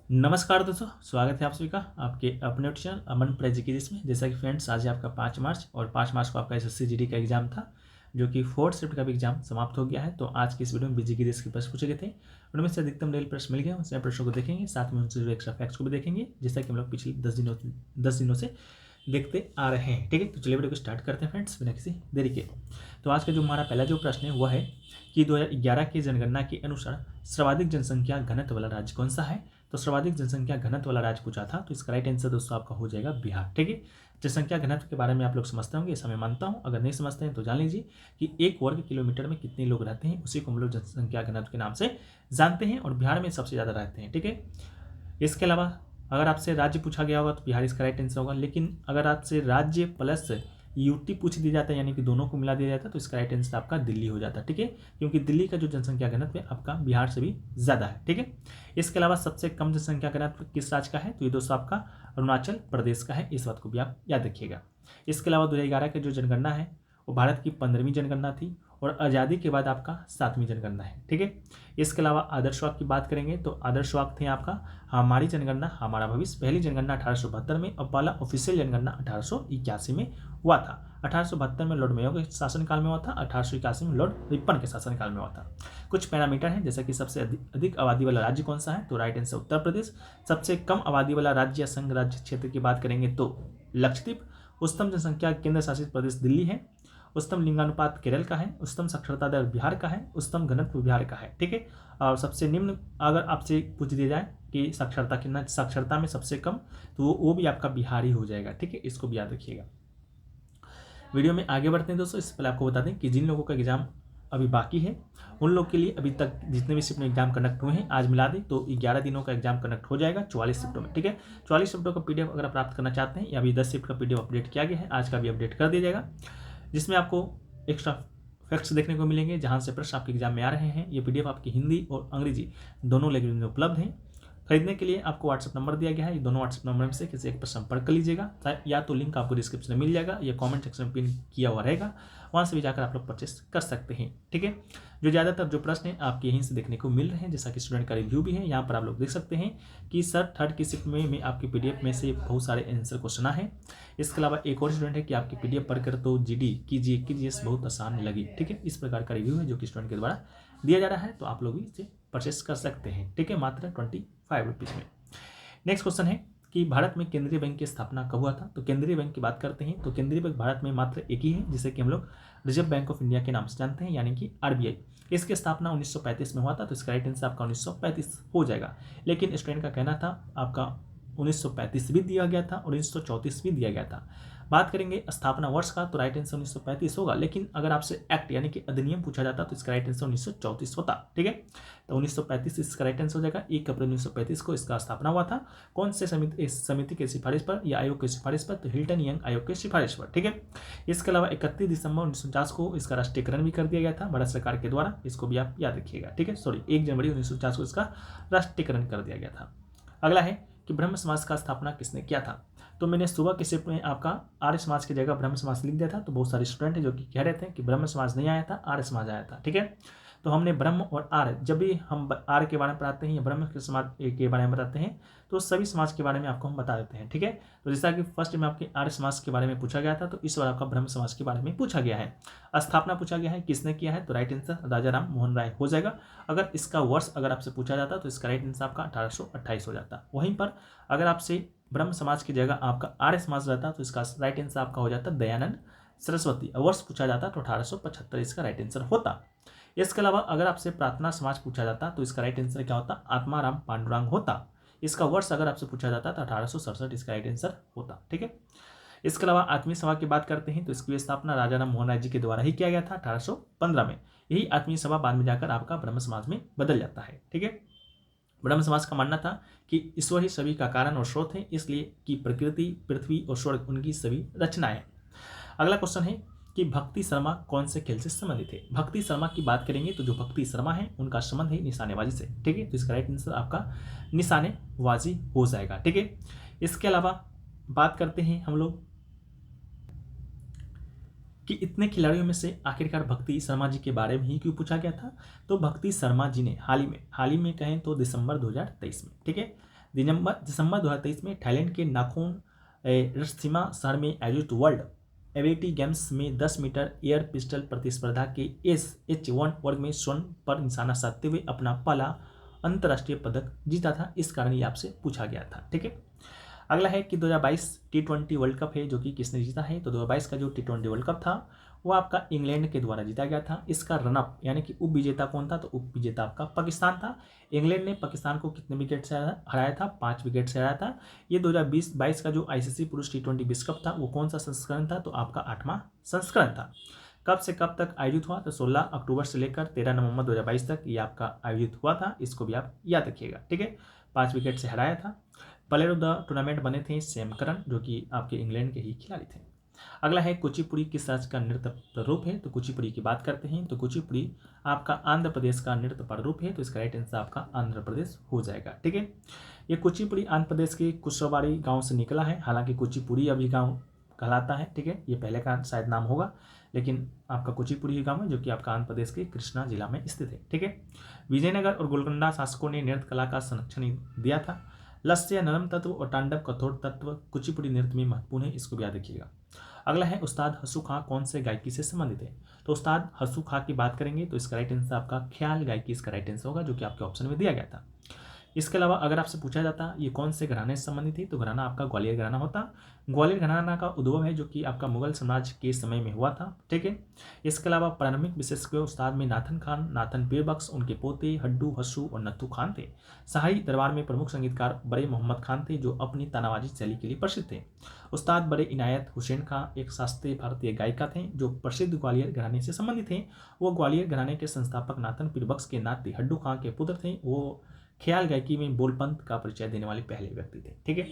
नमस्कार दोस्तों, स्वागत है आप सभी का आपके अपने चैनल अमन प्रेज की में। जैसा कि फ्रेंड्स, आज आपका 5 मार्च और 5 मार्च को आपका एसएससी जीडी का एग्जाम था, जो कि 4th शिफ्ट का भी एग्जाम समाप्त हो गया है। तो आज की इस वीडियो में बीजी की के प्रश्न पूछे गए थे, उनमें से अधिकतम रेल प्रश्न मिल गया। उन प्रश्नों को देखेंगे, साथ में उनसे जो एक्स्ट्रा फैक्ट्स को भी देखेंगे, जैसा कि हम लोग पिछले 10 दिनों से देखते आ रहे हैं। ठीक है, तो चलिए वीडियो को स्टार्ट करते हैं फ्रेंड्स, बिना किसी देरी के। तो आज का जो हमारा पहला जो प्रश्न है वह है कि 2011 की जनगणना के अनुसार सर्वाधिक जनसंख्या घनत्व वाला राज्य कौन सा है। तो सर्वाधिक जनसंख्या घनत्व वाला राज्य पूछा था, तो इसका राइट आंसर दोस्तों आपका हो जाएगा बिहार। ठीक है, जनसंख्या घनत्व के बारे में आप लोग समझते होंगे, ऐसा मैं मानता हूं। अगर नहीं समझते हैं तो जान लीजिए कि 1 वर्ग किलोमीटर में कितने लोग रहते हैं, उसी को हम लोग जनसंख्या घनत्व के नाम से जानते हैं, और बिहार में सबसे ज़्यादा रहते हैं। ठीक है, इसके अलावा अगर आपसे राज्य पूछा गया होगा तो बिहार इसका राइट आंसर होगा। लेकिन अगर आपसे राज्य प्लस यूटी पूछ दिया जाता है, यानी कि दोनों को मिला दिया जाता है, तो इसका राइट आंसर आपका दिल्ली हो जाता है। ठीक है, क्योंकि दिल्ली का जो जनसंख्या घनत्व है आपका बिहार से भी ज़्यादा है। ठीक है, इसके अलावा सबसे कम जनसंख्या घनत्व किस राज्य का है, तो ये दोस्तों आपका अरुणाचल प्रदेश का है। इस बात को भी आप याद रखिएगा। इसके अलावा 2011 की जो जनगणना है वो भारत की 15वीं जनगणना थी, और आज़ादी के बाद आपका 7वीं जनगणना है। ठीक है, इसके अलावा आदर्श वाक्य की बात करेंगे तो आदर्श वाक्य थे आपका हमारी जनगणना हमारा भविष्य। पहली जनगणना 1872 में, और पहला ऑफिशियल जनगणना 1881 में हुआ था। 1872 में लॉर्ड मेयो के शासनकाल में हुआ था, 1881 में लॉर्ड रिपन के शासनकाल में हुआ था। कुछ पैरामीटर हैं, जैसा कि सबसे अधिक आबादी वाला राज्य कौन सा है, तो राइट आंसर उत्तर प्रदेश। सबसे कम आबादी वाला राज्य या संघ राज्य क्षेत्र की बात करेंगे तो लक्षद्वीप। उच्चतम जनसंख्या केंद्र शासित प्रदेश दिल्ली है। उच्चतम लिंगानुपात केरल का है। उच्चतम साक्षरता दर बिहार का है। उच्चतम घनत्व बिहार का है। ठीक है, और सबसे निम्न अगर आपसे पूछ दिया जाए कि साक्षरता कितना, साक्षरता में सबसे कम, तो वो भी आपका बिहार ही हो जाएगा। ठीक है, इसको भी याद रखिएगा। वीडियो में आगे बढ़ते हैं दोस्तों, इससे पहले आपको बता दें कि जिन लोगों का एग्जाम अभी बाकी है उन लोग के लिए अभी तक जितने भी शिफ्ट में एग्जाम कंडक्ट हुए हैं आज मिला दें तो 11 दिनों का एग्जाम कंडक्ट हो जाएगा 44 शिफ्टों में। ठीक है, 44 शिफ्टों का पीडीएफ अगर आप प्राप्त करना चाहते हैं, या अभी 10 शिफ्ट का पीडीएफ अपडेट किया गया है, आज का भी अपडेट कर दिया जाएगा, जिसमें आपको एक्स्ट्रा फैक्ट्स देखने को मिलेंगे, जहां से प्रश्न आपके एग्जाम में आ रहे हैं। ये पीडीएफ आपकी हिंदी और अंग्रेजी दोनों लैंग्वेज में उपलब्ध है। खरीदने के लिए आपको व्हाट्सएप नंबर दिया गया है, ये दोनों व्हाट्सएप नंबर में से किसी एक पर संपर्क कर लीजिएगा, या तो लिंक आपको डिस्क्रिप्शन में मिल जाएगा या कमेंट सेक्शन में पिन किया हुआ रहेगा, वहां से भी जाकर आप लोग परचेस कर सकते हैं। ठीक है, जो ज़्यादातर जो प्रश्न है आपके यहीं से देखने को मिल रहे हैं, जैसा कि स्टूडेंट का रिव्यू भी है, यहाँ पर आप लोग देख सकते हैं कि सर 3rd की शिफ्ट में आपके पीडीएफ में से बहुत सारे आंसर क्वेश्चन है। इसके अलावा एक और स्टूडेंट है कि आपकी पीडीएफ पढ़कर तो जीडी कीजिए बहुत आसान लगी। ठीक है, इस प्रकार का रिव्यू है जो कि स्टूडेंट के द्वारा दिया जा रहा है, तो आप लोग भी इसे परचेस कर सकते हैं। ठीक है, मात्र 25 रुपीज़ में। नेक्स्ट क्वेश्चन है कि भारत में केंद्रीय बैंक की स्थापना कब हुआ था। तो केंद्रीय बैंक की बात करते हैं तो केंद्रीय बैंक भारत में मात्र एक ही है, जिसे कि हम लोग रिजर्व बैंक ऑफ इंडिया के नाम से जानते हैं, यानी कि आरबीआई। इसकी स्थापना 1935 में हुआ था, तो इसका राइट आंसर आपका 1935 हो जाएगा। लेकिन स्टूडेंट का कहना था आपका 1935 भी दिया गया था और 1934 भी दिया गया था। बात करेंगे स्थापना वर्ष का, तो राइट आंसर 1935 होगा। लेकिन अगर आपसे एक्ट यानी कि अधिनियम पूछा जाता तो इसका राइट आंसर 1934 होता। ठीक है, तो 1935 इसका राइट आंसर हो जाएगा। 1 अप्रैल 1935 को इसका स्थापना हुआ था। कौन से समिति की सिफारिश पर या आयोग की सिफारिश पर, तो हिल्टन यंग आयोग की सिफारिश पर। ठीक है, इसके अलावा 31 दिसंबर 1949 को इसका राष्ट्रीयकरण भी कर दिया गया था भारत सरकार के द्वारा, इसको भी आप याद रखिएगा। ठीक है, 1 जनवरी 1949 को इसका राष्ट्रीयकरण कर दिया गया था। अगला है कि ब्रह्म समाज का स्थापना किसने किया था। तो मैंने सुबह के शिफ्ट में आपका आर्य समाज की जगह ब्रह्म समाज लिख दिया था, तो बहुत सारे स्टूडेंट हैं जो कि कह रहे थे कि ब्रह्म समाज नहीं आया था, आर्य समाज आया था। ठीक है, तो हमने ब्रह्म और आर्य, जब भी हम आर्य के बारे में पढ़ाते हैं या ब्रह्म के समाज के बारे में बताते हैं, तो सभी समाज के बारे में आपको हम बता देते हैं। ठीक है, तो जैसा कि फर्स्ट में आपके आर्य समाज के बारे में पूछा गया था, तो इस बार आपका ब्रह्म समाज के बारे में पूछा गया है। स्थापना पूछा गया है किसने किया है, तो राइट आंसर राजा राम मोहन राय हो जाएगा। अगर इसका वर्ष अगर आपसे पूछा जाता तो इसका राइट आंसर आपका 1828 हो जाता। वहीं पर अगर आपसे ब्रह्म समाज की जगह आपका आर्य समाज रहता तो इसका राइट आंसर आपका हो जाता दयानंद सरस्वती। वर्ष पूछा जाता तो 1875 इसका राइट आंसर होता। इसके अलावा अगर आपसे प्रार्थना समाज पूछा जाता तो इसका राइट आंसर क्या होता, आत्माराम पांडुरंग होता। इसका वर्ष अगर आपसे पूछा जाता तो 1867 इसका राइट आंसर होता। ठीक है, इसके अलावा आत्मीय सभा की बात करते हैं तो इसकी स्थापना राजा राम मोहन राय जी के द्वारा ही किया गया था 1815 में। यही आत्मीय सभा बाद में जाकर आपका ब्रह्म समाज में बदल जाता है। ठीक है, ब्रह्म समाज का मानना था कि ईश्वर ही सभी का कारण और स्रोत है, इसलिए कि प्रकृति, पृथ्वी और स्वर्ग उनकी सभी रचनाएं। अगला क्वेश्चन है कि भक्ति शर्मा कौन से खेल से संबंधित है। भक्ति शर्मा की बात करेंगे तो जो भक्ति शर्मा है उनका संबंध है निशानेबाजी से। ठीक है, तो इसका राइट आंसर आपका निशानेबाजी हो जाएगा। ठीक है, इसके अलावा बात करते हैं हम लोग कि इतने खिलाड़ियों में से आखिरकार भक्ति शर्मा जी के बारे में ही क्यों पूछा गया था। तो भक्ति शर्मा जी ने हाल ही में कहें तो दिसंबर 2023 में, ठीक है, दिसंबर 2023 में थाईलैंड के नाखोन रथसीमा शहर में आयोजित वर्ल्ड एविएटी गेम्स में 10 मीटर एयर पिस्टल प्रतिस्पर्धा के SH1 वर्ग में स्वर्ण पर निशाना साधते हुए अपना पहला अंतर्राष्ट्रीय पदक जीता था। इस कारण ये आपसे पूछा गया था। ठीक है, अगला है कि 2022 T20 वर्ल्ड कप है जो कि किसने जीता है। तो 2022 का जो T20 वर्ल्ड कप था वो आपका इंग्लैंड के द्वारा जीता गया था। इसका रनअप यानी कि उप विजेता कौन था, तो उप विजेता आपका पाकिस्तान था। इंग्लैंड ने पाकिस्तान को कितने विकेट से हराया था, 5 विकेट से हराया था। ये 2022 का जो ICC पुरुष T20 विश्व कप था वो कौन सा संस्करण था, तो आपका 8वां संस्करण था। कब से कब तक आयोजित हुआ, तो 16 अक्टूबर से लेकर 13 नवंबर 2022 तक ये आपका आयोजित हुआ था। इसको भी आप याद रखिएगा। ठीक है, 5 विकेट से हराया था। प्लेयर ऑफ द टूर्नामेंट बने थे सैम करन जो कि आपके इंग्लैंड के ही खिलाड़ी थे। अगला है कुचिपुड़ी किस राज्य का नृत्य प्रारूप है। तो कुचिपुड़ी की बात करते हैं तो कुचिपुड़ी आपका आंध्र प्रदेश का नृत्य प्रारूप है। तो इसका राइट आंसर आपका आंध्र प्रदेश हो जाएगा। ठीक है, ये कुचिपुड़ी आंध्र प्रदेश के कुशवाड़ी गांव से निकला है। हालांकि कुचिपुड़ी अभी गांव कहलाता है। ठीक है, ये पहले का शायद नाम होगा, लेकिन आपका कुचिपुड़ी गांव है जो कि आपका आंध्र प्रदेश के कृष्णा जिला में स्थित है। ठीक है, विजयनगर और गोलकोंडा शासकों ने नृत्य कला का संरक्षण दिया था। लस्य नरम तत्व और तांडव कठोर तत्व कुचिपुड़ी नृत्य में महत्वपूर्ण है। इसको भी याद रखिएगा। अगला है उस्ताद हसू खां कौन से गायकी से संबंधित है। तो उस्ताद हसू खां की बात करेंगे तो इसका राइट आंसर आपका ख्याल गायकी इसका राइट आंसर होगा जो कि आपके ऑप्शन में दिया गया था। इसके अलावा अगर आपसे पूछा जाता ये कौन से घराने से संबंधित है, तो घराना आपका ग्वालियर घराना होता। ग्वालियर घराना का उद्भव है जो कि आपका मुगल साम्राज्य के समय में हुआ था। ठीक है, इसके अलावा प्रारंभिक विशेषज्ञ उस्ताद में नाथन खान, नाथन पीरबख्श, उनके पोते हड्डू, हस्सू और नत्थू खान थे। शाही दरबार में प्रमुख संगीतकार बड़े मोहम्मद खान थे जो अपनी तनावाजी शैली के लिए प्रसिद्ध थे। उस्ताद बड़े इनायत हुसैन खां एक शास्त्रीय भारतीय गायिका थे जो प्रसिद्ध ग्वालियर घराने से संबंधित थे। वो ग्वालियर घराने के संस्थापक नाथन पीरबख्श के नाती हड्डू खां के पुत्र थे। वो ख्याल गायकी में बोलपंथ का परिचय देने वाले पहले व्यक्ति थे। ठीक है,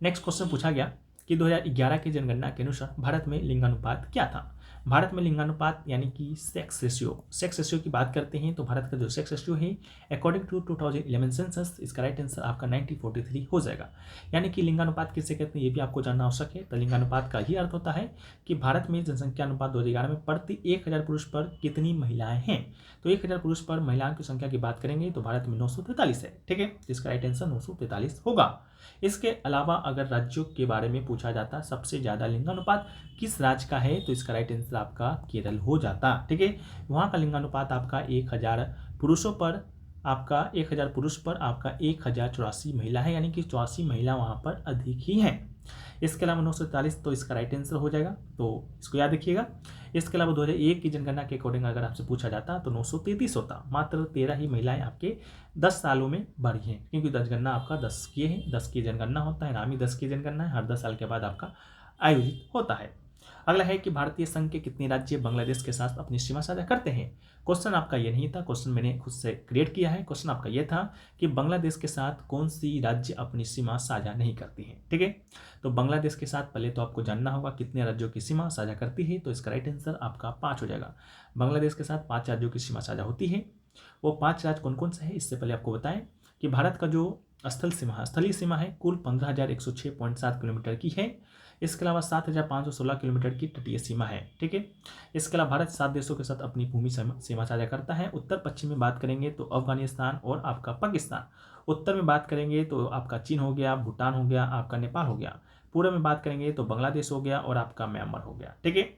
नेक्स्ट क्वेश्चन पूछा गया कि 2011 की जनगणना के अनुसार भारत में लिंगानुपात क्या था। भारत में लिंगानुपात यानी कि सेक्स रेशियो की बात करते हैं तो भारत का जो सेक्स रेशियो है अकॉर्डिंग टू 2011 सेंसस इसका राइट आंसर आपका 90:43 हो जाएगा। यानी कि लिंगानुपात किसे कहते हैं ये भी आपको जानना आवश्यक है। तो लिंगानुपात का ही अर्थ होता है कि भारत में जनसंख्या अनुपात 2011 में प्रति 1000 पुरुष पर कितनी महिलाएं हैं। तो 1000 पुरुष पर महिलाओं की संख्या की बात करेंगे तो भारत में 943 है। ठीक है, इसका राइट आंसर 943 होगा। इसके अलावा अगर राज्यों के बारे में पूछा जाता सबसे ज्यादा लिंगानुपात किस राज्य का है तो इसका राइट आंसर आपका केरल हो जाता। ठीक है, वहाँ का लिंगानुपात आपका 1000 पुरुषों पर आपका 1000 पुरुष पर आपका 1084 महिला है, यानी कि 84 महिला वहाँ पर अधिक ही हैं। इसके अलावा 943 तो इसका राइट आंसर हो जाएगा, तो इसको याद रखिएगा। इसके अलावा 2001 की जनगणना के अकॉर्डिंग अगर आपसे पूछा जाता तो 933 होता। मात्र 13 ही महिलाएं आपके 10 सालों में बढ़ी हैं, क्योंकि जनगणना आपका 10 की है, 10 की जनगणना होता है, नामी 10 की जनगणना है, हर 10 साल के बाद आपका आयोजित होता है। अगला है कि भारतीय संघ के कितने राज्य बांग्लादेश के साथ अपनी सीमा साझा करते हैं। क्वेश्चन आपका ये नहीं था, क्वेश्चन मैंने खुद से क्रिएट किया है। क्वेश्चन आपका ये था कि बांग्लादेश के साथ कौन सी राज्य अपनी सीमा साझा नहीं करती है। ठीक है, तो बांग्लादेश के साथ पहले तो आपको जानना होगा कितने राज्यों की सीमा साझा करती है, तो इसका राइट आंसर आपका 5 हो जाएगा। बांग्लादेश के साथ 5 राज्यों की सीमा साझा होती है। वो 5 राज्य कौन कौन से हैं इससे पहले आपको बताएं कि भारत का जो स्थलीय सीमा है कुल 15,106.7 किलोमीटर की है। इसके अलावा 7,516 किलोमीटर की तटीय सीमा है। ठीक है, इसके अलावा भारत 7 देशों के साथ अपनी भूमि सीमा साझा करता है। उत्तर पश्चिम में बात करेंगे तो अफगानिस्तान और आपका पाकिस्तान। उत्तर में बात करेंगे तो आपका चीन हो गया, भूटान हो गया, आपका नेपाल हो गया। पूर्व में बात करेंगे तो बांग्लादेश हो गया और आपका म्यांमार हो गया। ठीक है,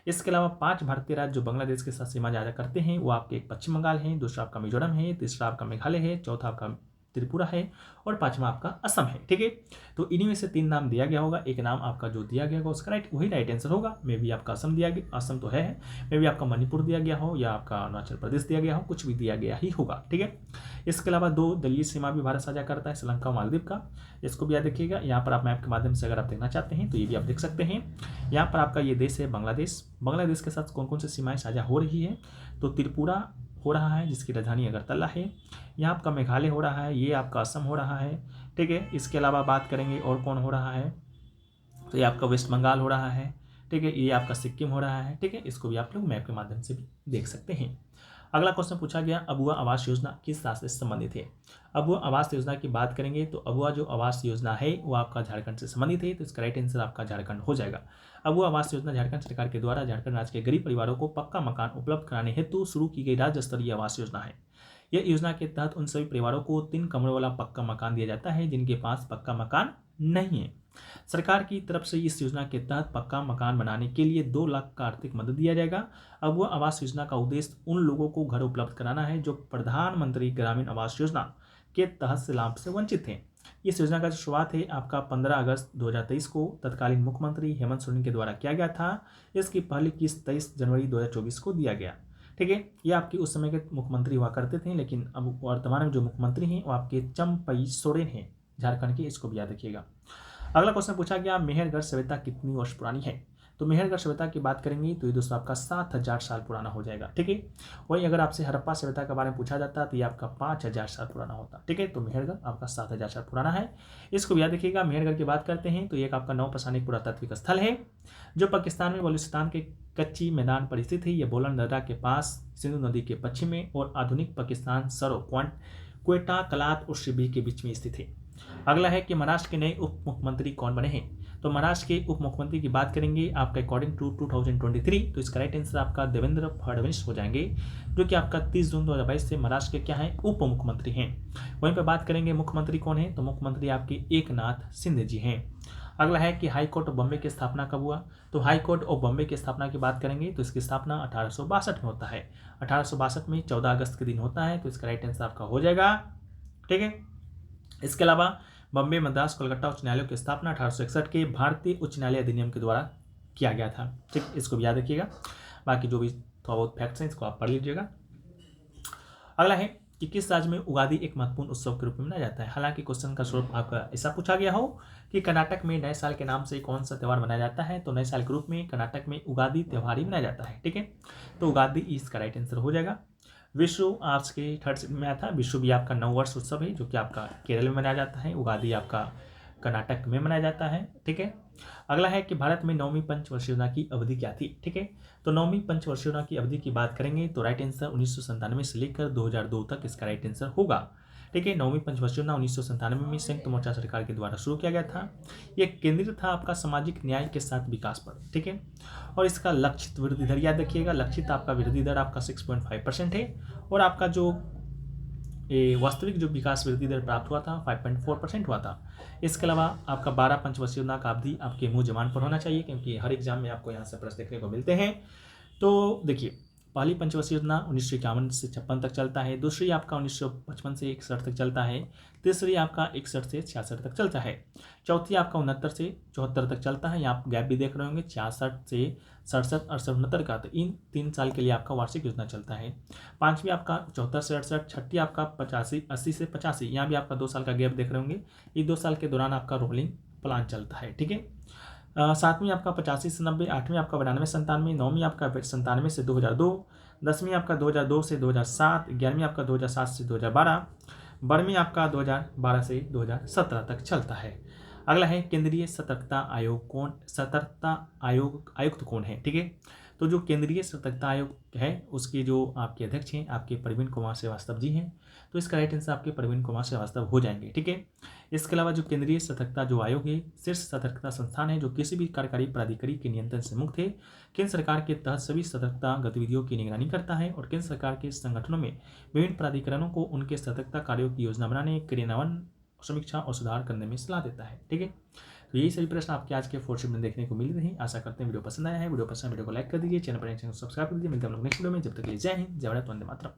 इसके अलावा 5 भारतीय राज्य जो बांग्लादेश के साथ सीमा साझा करते हैं वो आपके एक पश्चिम बंगाल है, दूसरा आपका मिजोरम है, तीसरा आपका मेघालय है, चौथा आपका त्रिपुरा है और 5वां आपका असम है। ठीक है, तो इन्हीं में से 3 नाम दिया गया होगा। एक नाम आपका जो दिया गया होगा उसका वही राइट आंसर होगा। मे भी आपका असम दिया गया, असम तो है, मे भी आपका मणिपुर दिया गया हो या आपका अरुणाचल प्रदेश दिया गया हो, कुछ भी दिया गया ही होगा। ठीक है, इसके अलावा 2 दलीय सीमा भी भारत साझा करता है, श्रीलंका मालदीव का। इसको भी याद रखिएगा। यहाँ पर आप मैप के माध्यम से अगर आप देखना चाहते हैं तो ये भी आप देख सकते हैं। यहाँ पर आपका ये देश है बांग्लादेश। बांग्लादेश के साथ कौन कौन सी सीमाएं साझा हो रही है, तो त्रिपुरा हो रहा है जिसकी राजधानी अगरतला है। यहाँ आपका मेघालय हो रहा है, ये आपका असम हो रहा है। ठीक है, इसके अलावा बात करेंगे और कौन हो रहा है तो ये आपका वेस्ट बंगाल हो रहा है। ठीक है, ये आपका सिक्किम हो रहा है। ठीक है, इसको भी आप लोग मैप के माध्यम से भी देख सकते हैं। अगला क्वेश्चन पूछा गया अबुआ आवास योजना किस राज्य से संबंधित है। अबुआ आवास योजना की बात करेंगे तो अबुआ जो आवास योजना है वो आपका झारखंड से संबंधित है, तो इसका राइट आंसर आपका झारखंड हो जाएगा। अबुआ आवास योजना झारखंड सरकार के द्वारा झारखंड राज्य के गरीब परिवारों को पक्का मकान उपलब्ध कराने हेतु शुरू की गई राज्य स्तरीय आवास योजना है। यह योजना के तहत उन सभी परिवारों को 3 कमरों वाला पक्का मकान दिया जाता है जिनके पास पक्का मकान नहीं है। सरकार की तरफ से इस योजना के तहत पक्का मकान बनाने के लिए 2 लाख का आर्थिक मदद दिया जाएगा। अब वह आवास योजना का उद्देश्य उन लोगों को घर उपलब्ध कराना है जो प्रधानमंत्री ग्रामीण आवास योजना के तहत से लाभ से वंचित हैं। इस योजना का जो शुरुआत है आपका 15 अगस्त 2023 को तत्कालीन मुख्यमंत्री हेमंत सोरेन के द्वारा किया गया था। इसकी पहली किस्त 23 जनवरी 2024 को दिया गया। ठीक है, ये आपके उस समय के मुख्यमंत्री हुआ करते थे, लेकिन अब वर्तमान में जो मुख्यमंत्री हैं वो आपके चंपई सोरेन हैं झारखंड के, इसको भी याद रखिएगा। अगला क्वेश्चन पूछा गया मेहरगढ़ सभ्यता कितनी वर्ष पुरानी है। तो मेहरगढ़ सभ्यता की बात करेंगे तो ये दोस्तों आपका 7000 साल पुराना हो जाएगा। ठीक है, वही अगर आपसे हड़प्पा सभ्यता के बारे में पूछा जाता तो ये आपका 5000 साल पुराना होता। ठीक है, तो मेहरगढ़ आपका 7000 साल पुराना है, इसको भी याद रखिएगा। मेहरगढ़ की बात करते हैं तो एक आपका नवपसानिक पुरातात्विक स्थल है जो पाकिस्तान में बलूचिस्तान के कच्ची मैदान पर स्थित है। यह बोलन दर्रा के पास सिंधु नदी के पश्चिम में और आधुनिक पाकिस्तान सरो क्वेटा कलात और शिबी के बीच में स्थित है। अगला है कि महाराष्ट्र के नए उप मुख्यमंत्री कौन बने हैं। तो महाराष्ट्र के उप मुख्यमंत्री की बात करेंगे आपका अकॉर्डिंग टू 2023, तो इसका राइट आंसर आपका देवेंद्र फडणवीस हो जाएंगे, जो कि आपका 30 जून 2022 से महाराष्ट्र के क्या है उप मुख्यमंत्री हैं। वहीं पर बात करेंगे मुख्यमंत्री कौन है, तो मुख्यमंत्री आपके एकनाथ शिंदे जी हैं। अगला है कि हाई कोर्ट ऑफ बॉम्बे की स्थापना कब हुआ। तो हाई कोर्ट ऑफ बॉम्बे की स्थापना की बात करेंगे तो इसकी स्थापना 1862 में होता है। 1862 में 14 अगस्त के दिन होता है, तो इसका राइट आंसर आपका हो जाएगा। ठीक है, इसके अलावा बॉम्बे, मद्रास, कोलकाता उच्च न्यायालयों की स्थापना 1861 के भारतीय उच्च न्यायालय अधिनियम के द्वारा किया गया था। ठीक, इसको भी याद रखिएगा। बाकी जो भी थोड़ा बहुत फैक्ट्स हैं इसको आप पढ़ लीजिएगा। अगला है कि किस राज्य में उगादि एक महत्वपूर्ण उत्सव के रूप में मनाया जाता है। हालांकि क्वेश्चन का स्वरूप आपका ऐसा पूछा गया हो कि कर्नाटक में नए साल के नाम से कौन सा त्यौहार मनाया जाता है, तो नए साल के रूप में कर्नाटक में उगादि त्यौहार ही मनाया जाता है। ठीक है, तो उगादि इसका राइट आंसर हो जाएगा। विश्व आपस के थर्ड में आया था। विश्व भी आपका नववर्ष उत्सव है जो कि आपका केरल में मनाया जाता है। उगादि आपका कर्नाटक में मनाया जाता है। ठीक है, अगला है कि भारत में 9वीं पंचवर्षीय योजना की अवधि क्या थी। ठीक है, तो 9वीं पंचवर्षीय योजना की अवधि की बात करेंगे तो राइट आंसर 1997 से लेकर 2002 तक इसका राइट आंसर होगा। ठीक है, 9वीं पंचवर्षीय योजना 1997 में संयुक्त मोर्चा सरकार के द्वारा शुरू किया गया था। यह केंद्रित था आपका सामाजिक न्याय के साथ विकास पर। ठीक है, और इसका लक्षित वृद्धि दर याद रखिएगा। लक्षित आपका वृद्धि दर आपका 6.5% है और आपका जो वास्तविक जो विकास वृद्धि दर प्राप्त हुआ था 5.4% हुआ था। इसके अलावा आपका 12 पंचवर्षीय योजना का अवधि आपके मुंह जबान पर होना चाहिए, क्योंकि हर एग्जाम में आपको यहाँ से प्रश्न देखने को मिलते हैं। तो देखिए, पहली पंचवर्षीय योजना 1951 से 56 तक चलता है। दूसरी आपका 1955 से 61 तक चलता है। तीसरी आपका 61 से 66 तक चलता है। चौथी आपका 69 से 74 तक चलता है। यहाँ आप गैप भी देख रहे होंगे 66 से 67, 68, 69 का, तो इन 3 साल के लिए आपका वार्षिक योजना चलता है। पाँचवीं आपका 74 से 68, छठी आपका 80 से 85, यहाँ भी आपका 2 साल का गैप देख रहे होंगे। ये 2 साल के दौरान आपका रोलिंग प्लान चलता है। ठीक है, सातवीं आपका 85 से 90, आठवीं आपका 92 से 97, नौवीं आपका 97 से 2002, 10वीं आपका 2002 से 2007, 11वीं आपका 2007 से 2012, 12वीं आपका 2012 से 2017 तक चलता है। अगला है केंद्रीय सतर्कता आयुक्त कौन है। ठीक है, तो जो केंद्रीय सतर्कता आयोग है उसके जो आपके अध्यक्ष हैं आपके प्रवीण कुमार श्रीवास्तव जी हैं, तो इसका राइट आंसर आपके प्रवीण कुमार श्रीवास्तव हो जाएंगे। ठीक है, इसके अलावा जो केंद्रीय सतर्कता जो आयोग है शीर्ष सतर्कता संस्थान है जो किसी भी कार्यकारी प्राधिकारी के नियंत्रण से मुक्त है। केंद्र सरकार के तहत सभी सतर्कता गतिविधियों की निगरानी करता है और केंद्र सरकार के संगठनों में विभिन्न प्राधिकरणों को उनके सतर्कता कार्यों की योजना बनाने, क्रियान्वयन, समीक्षा और सुधार करने में सलाह देता है। ठीक है, तो यही सभी प्रश्न आपके आज के 4th शिफ्ट में देखने को मिल रहे हैं। आशा करते हैं वीडियो पसंद आया है। वीडियो पसंद वीडियो को लाइक कर दीजिए, चैनल पर सब्सक्राइब कर दीजिए। मिलते हैं हम लोग नेक्स्ट वीडियो में, जब तक के लिए जय हिंद, जय भारत, वंदे मातरम।